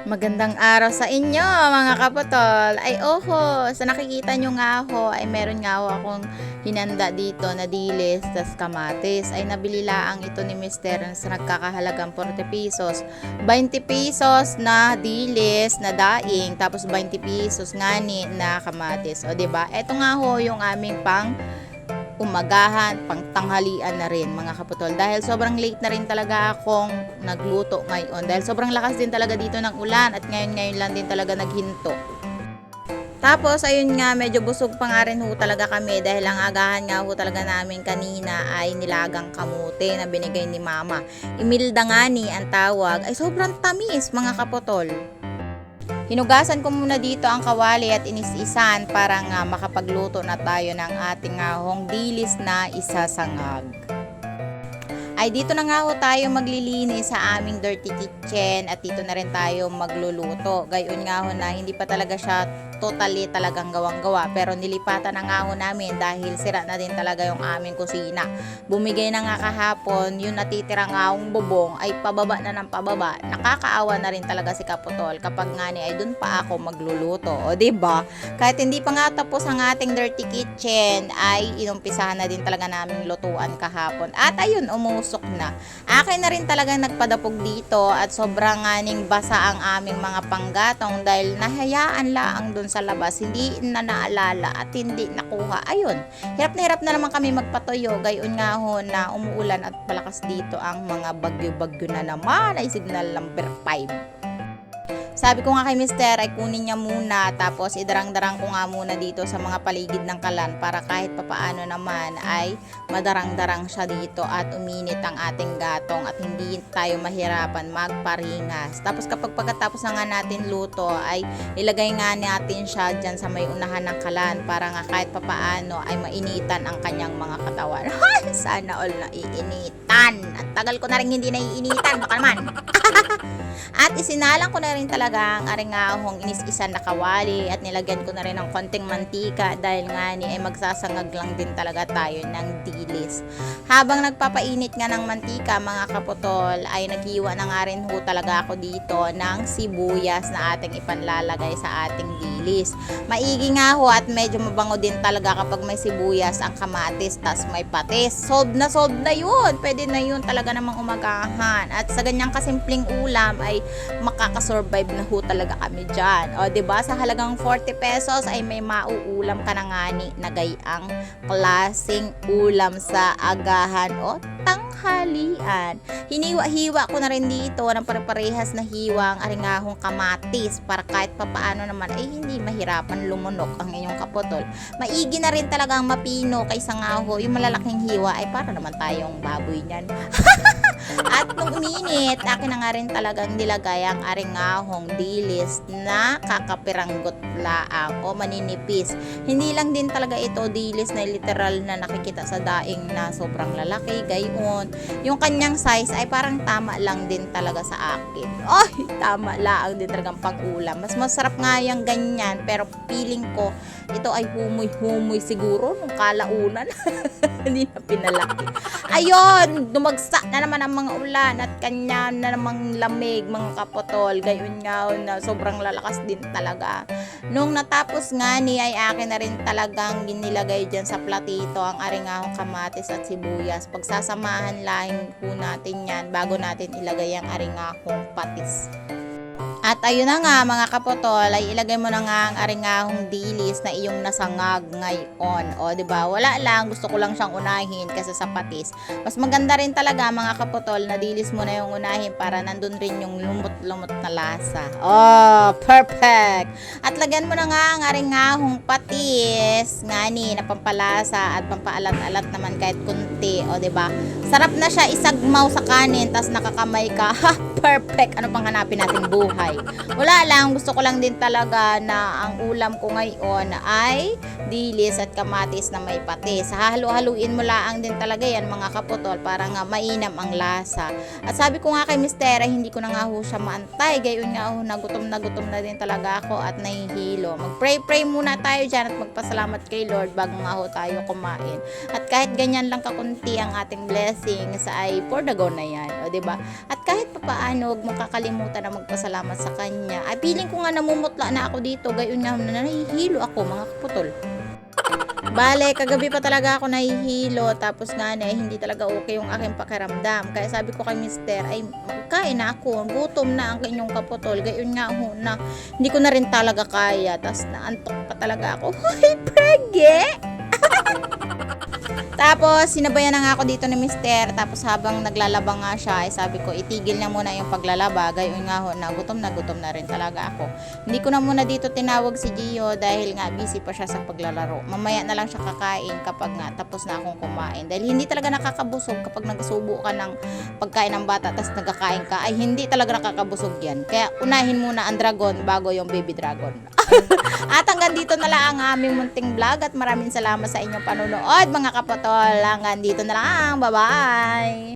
Magandang araw sa inyo mga kaputol. Ay oho, sa nakikita nyo nga ako ay meron nga ako akong hinanda dito na dilis tas kamatis. Ay nabili laang ito ni Mister sa nagkakahalagang 40 pesos. 20 pesos na dilis na daing tapos 20 pesos ngani na kamatis. O diba? Ito nga ho yung aming pang umagahan, pangtanghalian na rin mga kaputol. Dahil sobrang late na rin talaga akong nagluto ngayon. Dahil sobrang lakas din talaga dito ng ulan at ngayon lang din talaga naghinto. Tapos ayun nga, medyo busog pa nga rin ho talaga kami dahil ang agahan nga ho talaga namin kanina ay nilagang kamote na binigay ni mama. Imilda nga ni ang tawag ay sobrang tamis mga kaputol. Hinugasan ko muna dito ang kawali at inis-isan para nga makapagluto na tayo ng ating ahong dilis na isasangag. Ay dito na nga ho tayo maglilinis sa aming dirty kitchen at dito na rin tayo magluluto. Gayon nga ho na hindi pa talaga siya totally talagang gawang-gawa pero nilipatan na nga ho namin dahil sira na din talaga yung aming kusina. Bumigay na nga kahapon, yung natitira nga hong bubong ay pababa na ng pababa. Nakakaawa na rin talaga si Kaputol kapag nga ni ay dun pa ako magluluto. O diba? Kahit hindi pa nga tapos ang ating dirty kitchen ay inumpisahan na din talaga naming lutuan kahapon. At ayun, umusok na. Akin na rin talaga nagpadapog dito at sobrang nganing basa ang aming mga panggatong dahil nahayaan laang dun sa labas, hindi na naalala at hindi nakuha. Ayun, hirap na naman kami magpatuyo. Gayon nga ho na umuulan at palakas dito ang mga bagyo-bagyo na naman ay signal number 5. Sabi ko nga kay Mister ay kunin niya muna tapos idarang-darang ko nga muna dito sa mga paligid ng kalan para kahit papaano naman ay madarang-darang siya dito at uminit ang ating gatong at hindi tayo mahirapan magparingas. Tapos kapag pagkatapos na nga natin luto ay ilagay nga natin siya dyan sa may unahan ng kalan para nga kahit papaano ay mainitan ang kanyang mga katawan. Sana all na iinitan. At tagal ko na rin hindi naiinitan. Baka naman. At isinalang ko na rin talaga ang aringahong inis-isan na kawali at nilagyan ko na rin ng konting mantika dahil nga ni ay magsasangag lang din talaga tayo ng dilis. Habang nagpapainit nga ng mantika mga kaputol ay naghiwa na nga rin ho talaga ako dito ng sibuyas na ating ipanlalagay sa ating dilis. Maigi nga ho at medyo mabango din talaga kapag may sibuyas ang kamatis tas may patis. Solve na yun. Pwede na yun talaga namang umagahan. At sa ganyang kasimpleng ulam ay makakasurvive na ho talaga kami dyan. O diba sa halagang 40 pesos ay may mauulam ka na ngani na gayang klaseng ulam sa agahan o tanghalian. Hiniwa-hiwa ko na rin dito ng pare-parehas na hiwang aringahong kamatis para kahit papaano naman ay hindi mahirapan lumunok ang inyong kaputol. Maigi na rin talagang mapino kaysa nga ho yung malalaking hiwa ay para naman tayong baboy niyan. At nung uminit, akin na nga rin talagang nilagay ang aringahong dilis na kakapiranggot laang o maninipis. Hindi lang din talaga ito dilis na literal na nakikita sa daing na sobrang lalaki, gayon. Yung kanyang size ay parang tama lang din talaga sa akin. Ay, tama lang din talagang pang-ulam. Mas masarap nga yung ganyan, pero feeling ko ito ay humoy-humoy siguro nung kalaunan. Hindi na pinalaki. Ayun, dumagsa na naman ang mga ulan at kanya na namang lamig mga kaputol. Gayon nga na sobrang lalakas din talaga. Nung natapos nga ni ay akin na rin talagang ginilagay dyan sa platito ang aringahong kamatis at sibuyas. Pagsasamahan lang po natin yan bago natin ilagay ang aringahong patis. At ayun na nga mga kaputol, ay ilagay mo na nga ang aringahong dilis na iyong nasangag ngayon. O diba, wala lang, gusto ko lang siyang unahin kasi sa patis. Mas maganda rin talaga mga kaputol na dilis mo na yung unahin para nandun rin yung lumot-lumot na lasa. Oh, perfect! At lagyan mo na nga ang aringahong patis, ngani na pampalasa at pampaalat-alat naman kahit kunti. O diba, sarap na siya isagmaw sa kanin tas nakakamay ka. Ha, perfect! Ano pang hanapin nating buhay? Wala lang, gusto ko lang din talaga na ang ulam ko ngayon ay dilis at kamatis na may patis. Hahalo-haluin mo lang din talaga yan mga kaputol para nga mainam ang lasa. At sabi ko nga kay Mister, hindi ko na nga ho siya maantay. Gayon nga ho, na gutom na din talaga ako at nahihilo. Mag-pray muna tayo dyan at magpasalamat kay Lord bago nga ho tayo kumain. At kahit ganyan lang kakunti ang ating blessings ay for the go na yan. O diba? At kahit papaano, huwag mong kakalimutan na magpasalamat sa kanya. Ay, feeling ko nga namumutla na ako dito. Gayon nga na nahihilo ako, mga kaputol. Bale, kagabi pa talaga ako nahihilo, tapos nga na hindi talaga okay yung aking pakiramdam. Kaya sabi ko kay mister, ay magkain na ako, gutom na ang inyong kaputol. Gayon nga ho na, hindi ko na rin talaga kaya, tapos naantok pa talaga ako. Hoy, prege! Tapos, sinabayan na nga ako dito ni mister. Tapos, habang naglalaba nga siya, ay sabi ko, itigil na muna yung paglalaba. Gayon nga ho, na gutom na rin talaga ako. Hindi ko na muna dito tinawag si Gio dahil nga busy pa siya sa paglalaro. Mamaya na lang siya kakain kapag nga tapos na akong kumain. Dahil hindi talaga nakakabusog kapag nagsubo ka ng pagkain ng bata tapos nagkakain ka, ay hindi talaga nakakabusog yan. Kaya, unahin muna ang dragon bago yung baby dragon. At hanggang dito na lang ang aming munting vlog at maraming salamat sa inyong panunood mga kapatol. Hanggang dito na lang. Bye-bye!